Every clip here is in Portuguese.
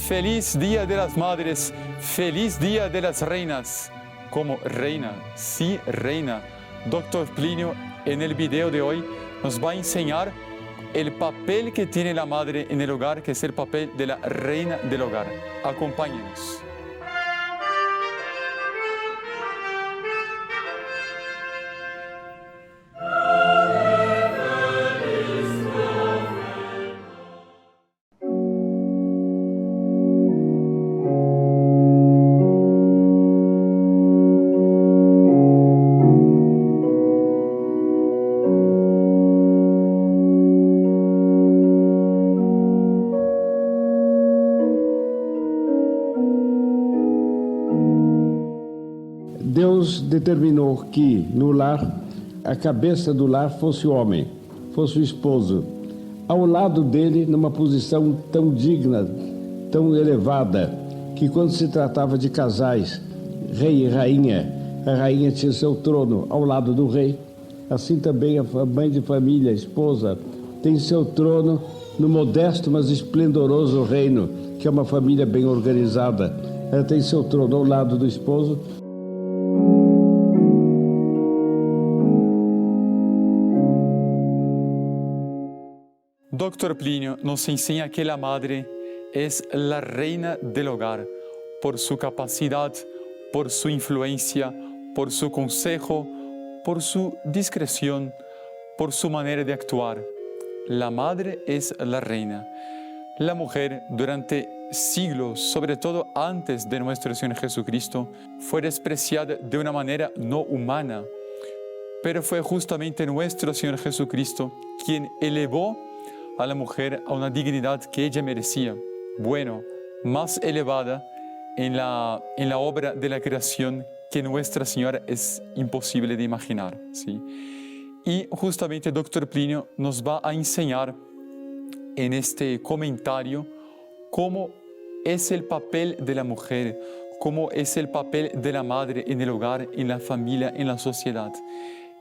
Feliz Día de las Madres, feliz Día de las Reinas. Como reina, sí reina. Dr. Plinio, en el video de hoy, nos va a enseñar el papel que tiene la madre en el hogar, que es el papel de la reina del hogar. Acompáñenos. Deus determinou que no lar, a cabeça do lar fosse o homem, fosse o esposo. Ao lado dele, numa posição tão digna, tão elevada, que quando se tratava de casais, rei e rainha, a rainha tinha seu trono ao lado do rei. Assim também a mãe de família, a esposa, tem seu trono no modesto, mas esplendoroso reino, que é uma família bem organizada. Ela tem seu trono ao lado do esposo. Dr. Plinio nos enseña que la madre es la reina del hogar por su capacidad, por su influencia, por su consejo, por su discreción, por su manera de actuar. La madre es la reina. La mujer durante siglos, sobre todo antes de nuestro Señor Jesucristo, fue despreciada de una manera no humana, pero fue justamente nuestro Señor Jesucristo quien elevó a la mujer a una dignidad que ella merecía. Bueno, más elevada en la obra de la creación que Nuestra Señora es imposible de imaginar, ¿sí? Y justamente Dr. Plinio nos va a enseñar en este comentario cómo es el papel de la mujer, cómo es el papel de la madre en el hogar, en la familia, en la sociedad.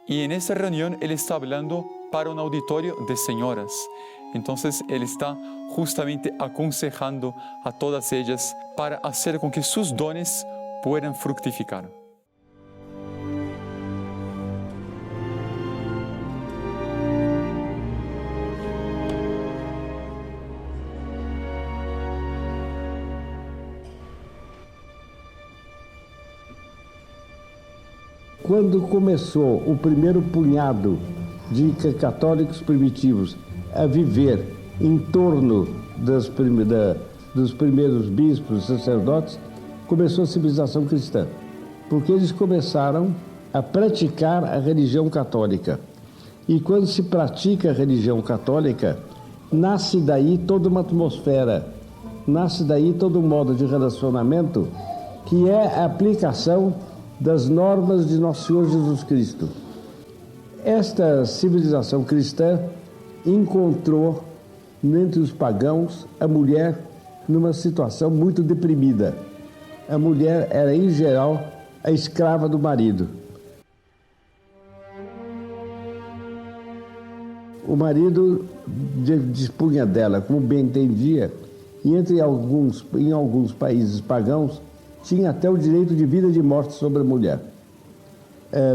Y en esa reunión él está hablando para un auditorio de señoras. Entonces él está justamente aconsejando a todas ellas para hacer con que sus dones puedan fructificar. Quando começou o primeiro punhado de católicos primitivos a viver em torno dos primeiros bispos, sacerdotes, começou a civilização cristã, porque eles começaram a praticar a religião católica. E quando se pratica a religião católica, nasce daí toda uma atmosfera, nasce daí todo um modo de relacionamento que é a aplicação das normas de Nosso Senhor Jesus Cristo. Esta civilização cristã encontrou entre os pagãos a mulher numa situação muito deprimida. A mulher era, em geral, a escrava do marido. O marido dispunha dela como bem entendia, e em alguns países pagãos tinha até o direito de vida e de morte sobre a mulher.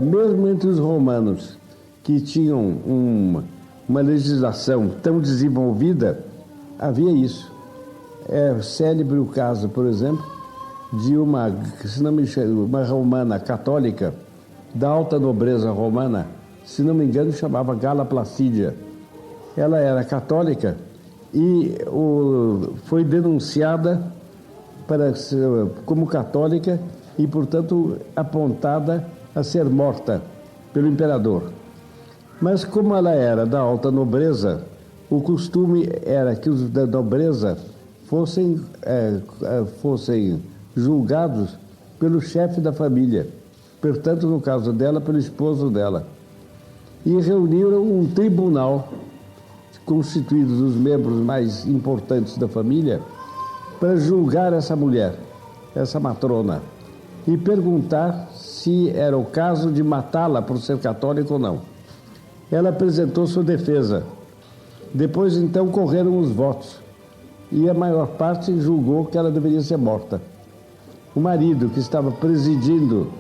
Mesmo entre os romanos, que tinham uma legislação tão desenvolvida, havia isso. É célebre o caso, por exemplo, de uma romana católica, da alta nobreza romana, se não me engano, chamava Gala Placídia. Ela era católica e foi denunciada como católica e, portanto, apontada a ser morta pelo imperador. Mas como ela era da alta nobreza, o costume era que os da nobreza fossem julgados pelo chefe da família, portanto, no caso dela, pelo esposo dela. E reuniram um tribunal constituído dos membros mais importantes da família para julgar essa mulher, essa matrona, e perguntar se era o caso de matá-la por ser católica ou não. Ela apresentou sua defesa. Depois, então, correram os votos. e a maior parte julgou que ela deveria ser morta. O marido, que estava presidindo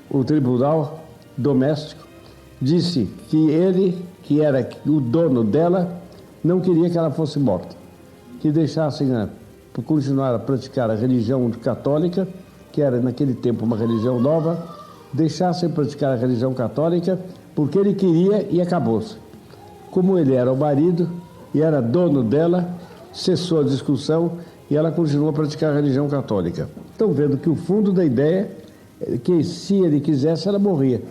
o tribunal doméstico, disse que ele, que era o dono dela, não queria que ela fosse morta, que deixassem continuar a praticar a religião católica, que era naquele tempo uma religião nova, deixassem praticar a religião católica porque ele queria e acabou-se. Como ele era o marido e era dono dela, cessou a discussão e ela continuou a praticar a religião católica. Estão vendo que o fundo da ideia é que se ele quisesse, ela morria,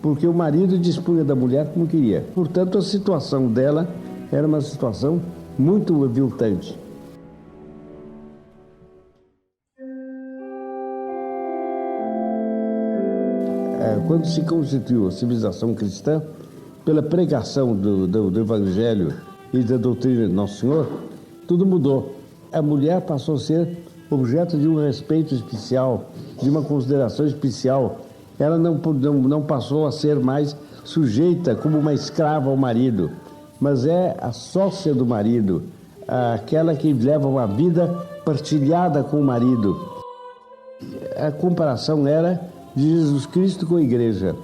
porque o marido dispunha da mulher como queria. Portanto, a situação dela era uma situação muito aviltante. Quando se constituiu a civilização cristã, pela pregação do Evangelho e da doutrina de Nosso Senhor, tudo mudou. A mulher passou a ser objeto de um respeito especial, de uma consideração especial. Ela não passou a ser mais sujeita como uma escrava ao marido, mas é a sócia do marido, aquela que leva uma vida partilhada com o marido. A comparação era de Jesus Cristo com a igreja.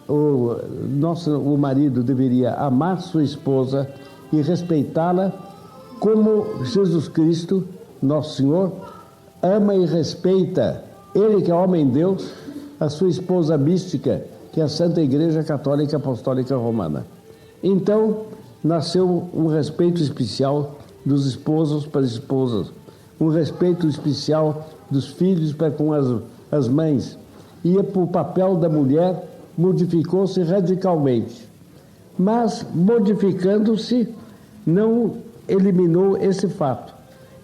O marido deveria amar sua esposa e respeitá-la como Jesus Cristo, nosso Senhor, ama e respeita, ele que é homem-deus, a sua esposa mística, que é a Santa Igreja Católica Apostólica Romana. Então, nasceu um respeito especial dos esposos para as esposas, um respeito especial dos filhos para com as mães. E o papel da mulher modificou-se radicalmente. Mas, modificando-se, não eliminou esse fato,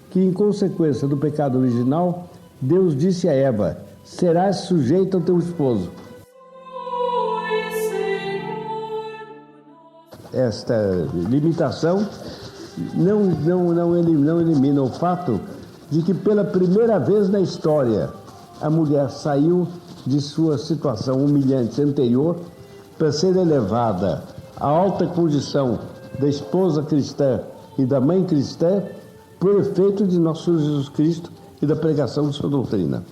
que em consequência do pecado original, Deus disse a Eva: serás sujeita ao teu esposo. Esta limitação não elimina o fato de que pela primeira vez na história a mulher saiu de sua situação humilhante anterior para ser elevada à alta condição da esposa cristã e da mãe cristã por efeito de nosso Senhor Jesus Cristo e da pregação de sua doutrina.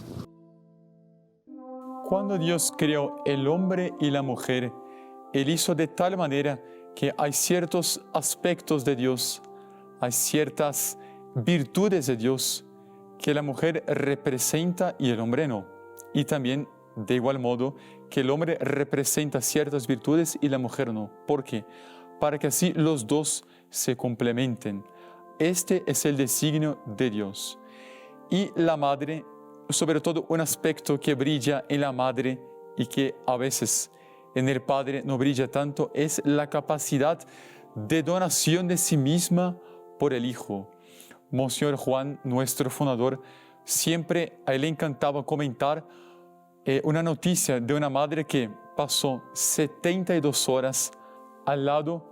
Cuando Dios creó el hombre y la mujer, Él hizo de tal manera que hay ciertos aspectos de Dios, hay ciertas virtudes de Dios que la mujer representa y el hombre no. Y también, de igual modo, que el hombre representa ciertas virtudes y la mujer no. ¿Por qué? Para que así los dos se complementen. Este es el designio de Dios. Y la madre, sobre todo un aspecto que brilla en la madre y que a veces en el padre no brilla tanto, es la capacidad de donación de sí misma por el hijo. Monseñor Juan, nuestro fundador, siempre a él le encantaba comentar una noticia de una madre que pasó 72 horas al lado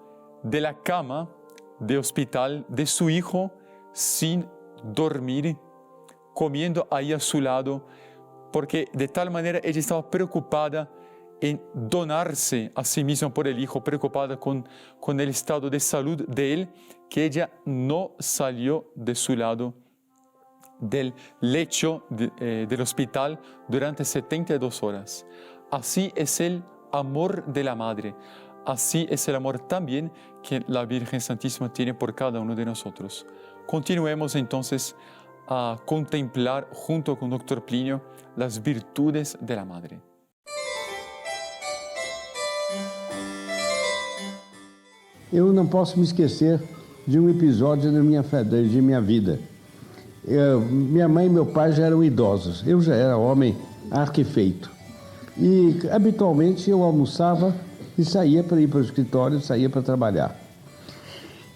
de la cama de hospital de su hijo sin dormir, comiendo ahí a su lado, porque de tal manera ella estaba preocupada en donarse a sí misma por el hijo, preocupada con el estado de salud de él, que ella no salió de su lado del lecho del hospital durante 72 horas. Así es el amor de la madre, así es el amor también que la Virgen Santísima tiene por cada uno de nosotros. Continuemos entonces a contemplar junto con Dr. Plinio las virtudes de la madre. Eu não posso me esquecer de um episódio de minha vida. Minha mãe e meu pai já eram idosos, eu já era homem arquefeito. E habitualmente eu almoçava e saía para ir para o escritório, saía para trabalhar.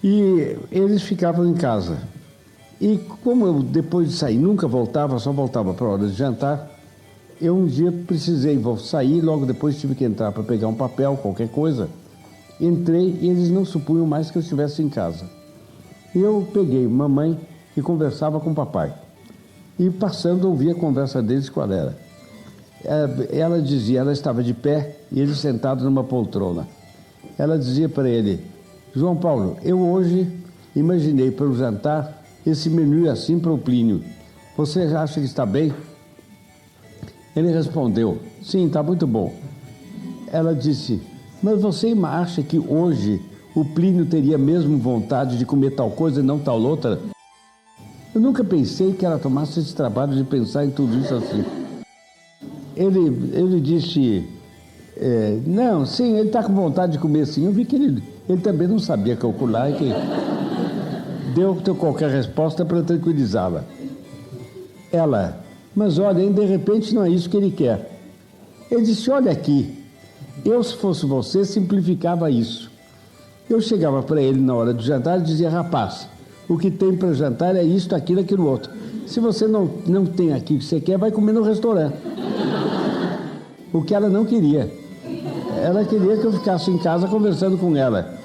E eles ficavam em casa. E como eu depois de sair nunca voltava, só voltava para a hora de jantar, eu um dia precisei sair, logo depois tive que entrar para pegar um papel, qualquer coisa. Entrei e eles não supunham mais que eu estivesse em casa. E eu peguei mamãe e conversava com o papai. E passando, ouvi a conversa deles, qual era. Ela dizia, ela estava de pé e ele sentado numa poltrona. Ela dizia para ele: João Paulo, eu hoje imaginei para o jantar esse menu assim para o Plínio. Você acha que está bem? Ele respondeu, sim, está muito bom. Ela disse, mas você acha que hoje o Plínio teria mesmo vontade de comer tal coisa e não tal outra? Eu nunca pensei que ela tomasse esse trabalho de pensar em tudo isso assim. Ele disse, não, sim, ele está com vontade de comer sim. Eu vi que ele também não sabia calcular e que deu qualquer resposta para tranquilizá-la. Ela, mas olha, de repente não é isso que ele quer. Ele disse, olha aqui, eu se fosse você simplificava isso. Eu chegava para ele na hora do jantar e dizia, rapaz, o que tem para jantar é isto, aquilo, aquilo outro. Se você não tem aqui o que você quer, vai comer no restaurante. O que ela não queria. Ela queria que eu ficasse em casa conversando com ela.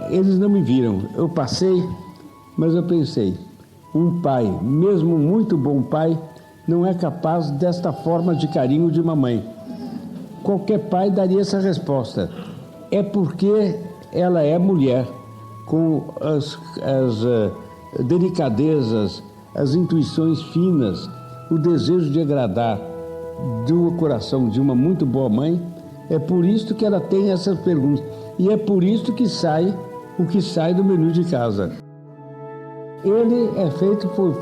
Eles não me viram. Eu passei, mas eu pensei, um pai, mesmo muito bom pai, não é capaz desta forma de carinho de uma mãe. Qualquer pai daria essa resposta. É porque ela é mulher, com as delicadezas, as intuições finas, o desejo de agradar do coração de uma muito boa mãe. É por isso que ela tem essas perguntas. E é por isso que sai o que sai do menu de casa. Ele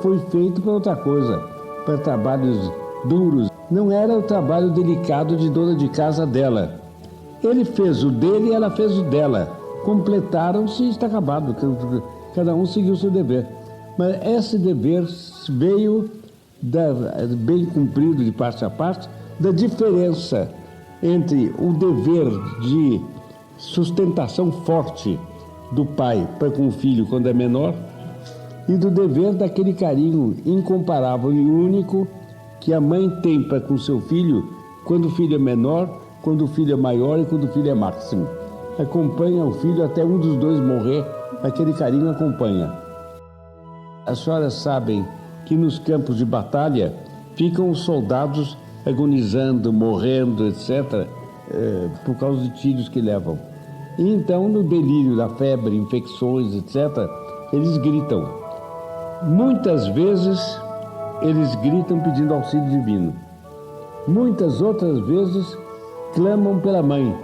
foi feito para outra coisa, para trabalhos duros. Não era o trabalho delicado de dona de casa dela. Ele fez o dele e ela fez o dela. Completaram-se e está acabado. Cada um seguiu o seu dever. Mas esse dever veio, bem cumprido de parte a parte, da diferença entre o dever de sustentação forte do pai para com o filho quando é menor e do dever daquele carinho incomparável e único que a mãe tem para com seu filho quando o filho é menor, quando o filho é maior e quando o filho é máximo. Acompanha o filho até um dos dois morrer, aquele carinho acompanha. As senhoras sabem que nos campos de batalha ficam os soldados agonizando, morrendo, etc., por causa de tiros que levam. E então, no delírio da febre, infecções, etc., eles gritam. Muitas vezes, eles gritam pedindo auxílio divino. Muitas outras vezes, clamam pela mãe.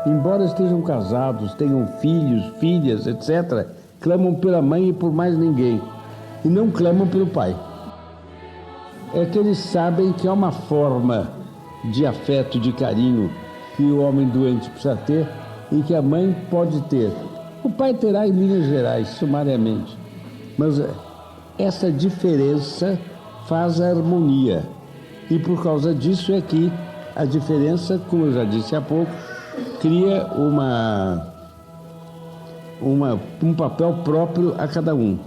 Embora estejam casados, tenham filhos, filhas, etc., clamam pela mãe e por mais ninguém. E não clamam pelo pai. É que eles sabem que é uma forma de afeto, de carinho, que o homem doente precisa ter e que a mãe pode ter. O pai terá em linhas gerais, sumariamente. Mas essa diferença faz a harmonia. E por causa disso é que a diferença, como eu já disse há pouco, cria um papel próprio a cada um.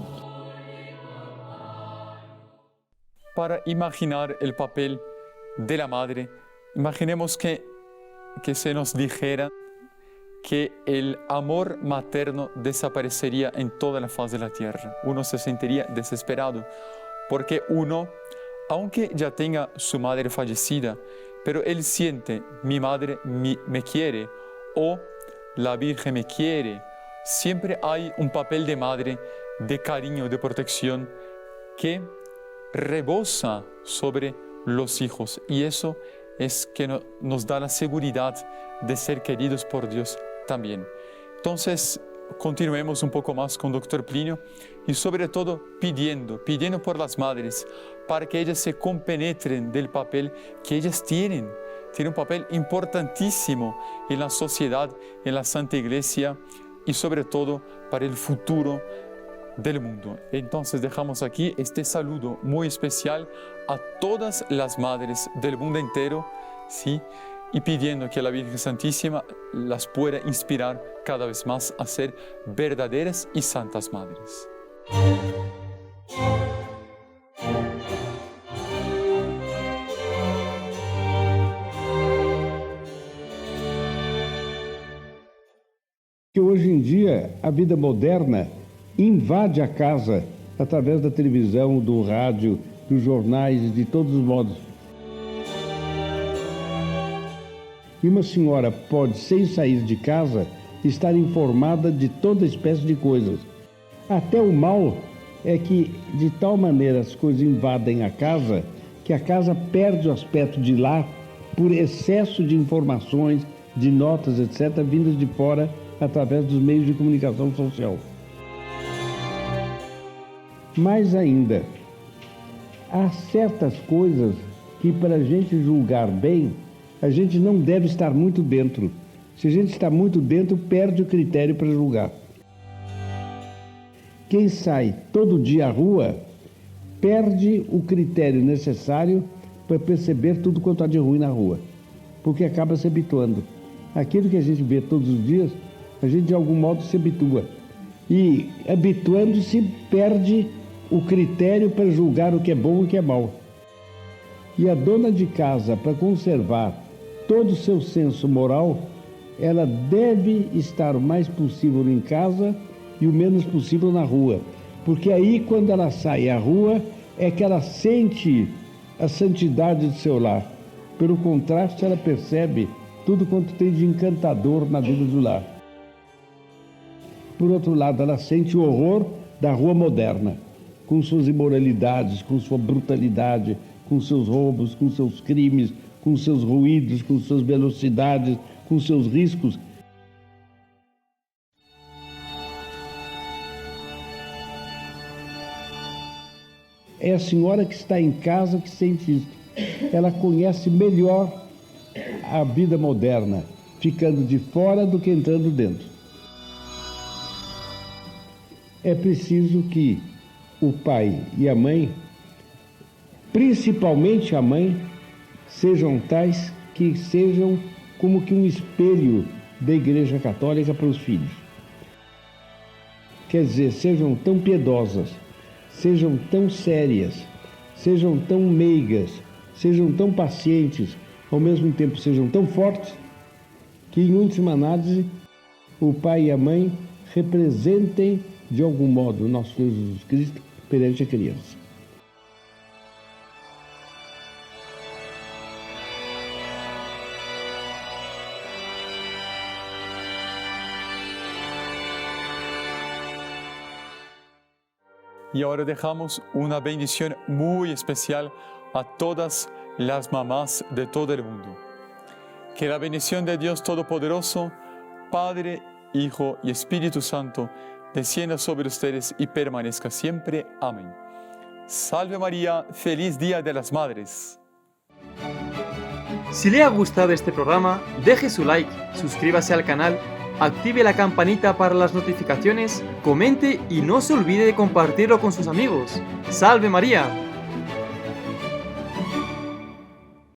Para imaginar el papel de la madre, imaginemos que se nos dijera que el amor materno desaparecería en toda la faz de la tierra. Uno se sentiría desesperado, porque uno, aunque ya tenga su madre fallecida, pero él siente, mi madre me quiere, o la Virgen me quiere. Siempre hay un papel de madre, de cariño, de protección, que rebosa sobre los hijos. Y eso es que nos da la seguridad de ser queridos por Dios también. Entonces, continuemos un poco más con Dr. Plinio y sobre todo pidiendo por las madres para que ellas se compenetren del papel que ellas tienen. Tienen un papel importantísimo en la sociedad, en la Santa Iglesia y sobre todo para el futuro del mundo. Entonces dejamos aquí este saludo muy especial a todas las madres del mundo entero, ¿sí? Y pidiendo que la Virgen Santísima las pueda inspirar cada vez más a ser verdaderas y santas madres. Que hoje em dia a vida moderna invade a casa através da televisão, do rádio, dos jornais, de todos os modos. E uma senhora pode, sem sair de casa, estar informada de toda espécie de coisas. Até o mal é que, de tal maneira, as coisas invadem a casa, que a casa perde o aspecto de lar por excesso de informações, de notas, etc., vindas de fora através dos meios de comunicação social. Mais ainda, há certas coisas que, para a gente julgar bem, a gente não deve estar muito dentro. Se a gente está muito dentro, perde o critério para julgar. Quem sai todo dia à rua perde o critério necessário para perceber tudo quanto há de ruim na rua, porque acaba se habituando. Aquilo que a gente vê todos os dias, a gente de algum modo se habitua. E habituando-se, perde o critério para julgar o que é bom e o que é mal. E a dona de casa, para conservar todo o seu senso moral, ela deve estar o mais possível em casa e o menos possível na rua. Porque aí, quando ela sai à rua, é que ela sente a santidade do seu lar. Pelo contraste, ela percebe tudo quanto tem de encantador na vida do lar. Por outro lado, ela sente o horror da rua moderna, com suas imoralidades, com sua brutalidade, com seus roubos, com seus crimes, com seus ruídos, com suas velocidades, com seus riscos. É a senhora que está em casa que sente isso. Ela conhece melhor a vida moderna, ficando de fora do que entrando dentro. É preciso que o pai e a mãe, principalmente a mãe, sejam tais que sejam como que um espelho da Igreja Católica para os filhos. Quer dizer, sejam tão piedosas, sejam tão sérias, sejam tão meigas, sejam tão pacientes, ao mesmo tempo sejam tão fortes, que em última análise o pai e a mãe representem de algum modo o nosso Senhor Jesus Cristo perante a criança. Y ahora dejamos una bendición muy especial a todas las mamás de todo el mundo. Que la bendición de Dios Todopoderoso, Padre, Hijo y Espíritu Santo, descienda sobre ustedes y permanezca siempre. Amén. Salve María, feliz Día de las Madres. Si le ha gustado este programa, deje su like, suscríbase al canal, active la campanita para las notificaciones, comente y no se olvide de compartirlo con sus amigos. ¡Salve María!